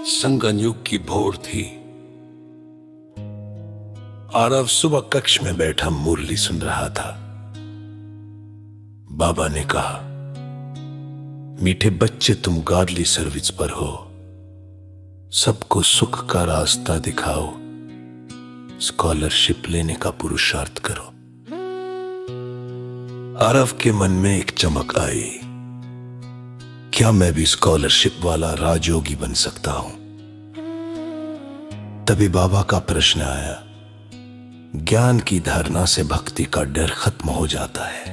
संगम युग की भोर थी। आरव सुबह कक्ष में बैठा मुरली सुन रहा था। बाबा ने कहा, मीठे बच्चे, तुम गार्डली सर्विस पर हो, सबको सुख का रास्ता दिखाओ, स्कॉलरशिप लेने का पुरुषार्थ करो। आरव के मन में एक चमक आई, क्या मैं भी स्कॉलरशिप वाला राजयोगी बन सकता हूं? तभी बाबा का प्रश्न आया, ज्ञान की धारणा से भक्ति का डर खत्म हो जाता है।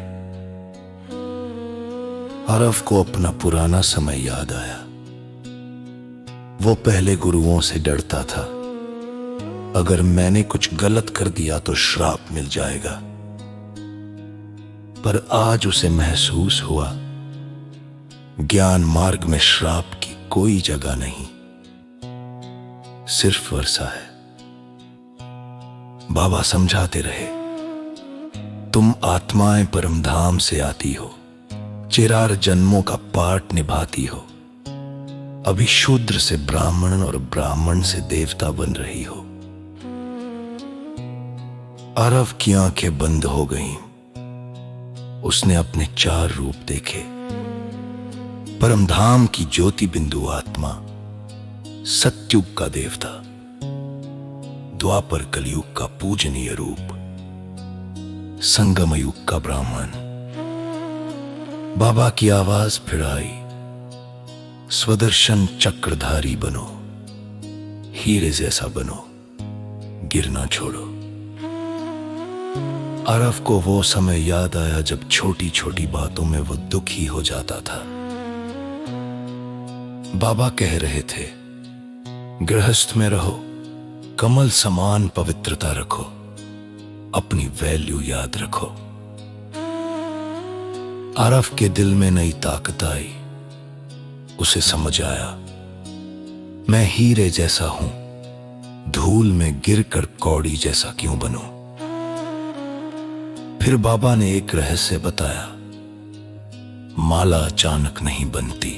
आरव को अपना पुराना समय याद आया। वो पहले गुरुओं से डरता था, अगर मैंने कुछ गलत कर दिया तो श्राप मिल जाएगा। पर आज उसे महसूस हुआ, ज्ञान मार्ग में श्राप की कोई जगह नहीं, सिर्फ वर्षा है। बाबा समझाते रहे, तुम आत्माएं परम धाम से आती हो, चिरार जन्मों का पाठ निभाती हो, अभी शूद्र से ब्राह्मण और ब्राह्मण से देवता बन रही हो। आरव की आंखें बंद हो गईं। उसने अपने 4 रूप देखे, परमधाम की ज्योति बिंदु आत्मा, सत्युग का देवता, द्वापर कलयुग का पूजनीय रूप, संगम युग का ब्राह्मण। बाबा की आवाज फिर आई, स्वदर्शन चक्रधारी बनो, हीरे जैसा बनो, गिरना छोड़ो। आरव को वो समय याद आया जब छोटी छोटी बातों में वो दुखी हो जाता था। बाबा कह रहे थे, गृहस्थ में रहो, कमल समान पवित्रता रखो, अपनी वैल्यू याद रखो। आरव के दिल में नई ताकत आई। उसे समझ आया, मैं हीरे जैसा हूं, धूल में गिरकर कौड़ी जैसा क्यों बनूं? फिर बाबा ने एक रहस्य बताया, माला अचानक नहीं बनती,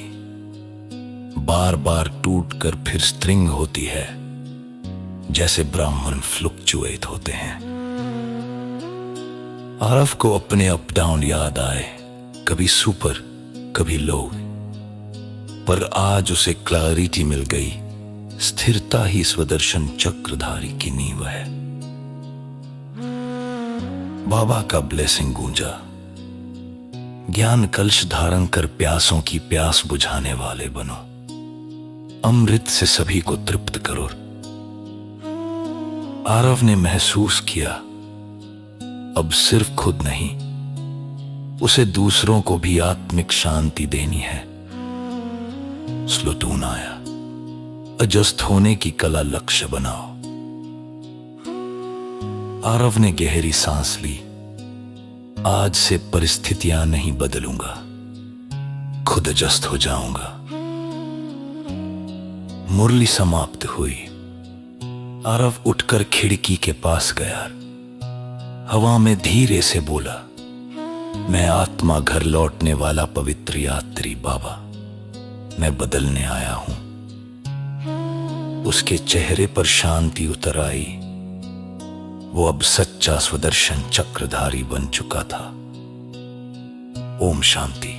बार बार टूटकर फिर स्ट्रिंग होती है, जैसे ब्राह्मण फ्लुक्चुएट होते हैं। आरव को अपने अप डाउन याद आए, कभी सुपर कभी लो, पर आज उसे क्लैरिटी मिल गई, स्थिरता ही स्वदर्शन चक्रधारी की नींव है। बाबा का ब्लेसिंग गूंजा, ज्ञान कलश धारण कर प्यासों की प्यास बुझाने वाले बनो, अमृत से सभी को तृप्त करो। आरव ने महसूस किया, अब सिर्फ खुद नहीं, उसे दूसरों को भी आत्मिक शांति देनी है। स्लुतून आया, अजस्त होने की कला लक्ष्य बनाओ। आरव ने गहरी सांस ली, आज से परिस्थितियां नहीं बदलूंगा, खुद अजस्त हो जाऊंगा। मुरली समाप्त हुई। आरव उठकर खिड़की के पास गया, हवा में धीरे से बोला, मैं आत्मा घर लौटने वाला पवित्र यात्री बाबा, मैं बदलने आया हूं। उसके चेहरे पर शांति उतर आई। वो अब सच्चा स्वदर्शन चक्रधारी बन चुका था। ओम शांति।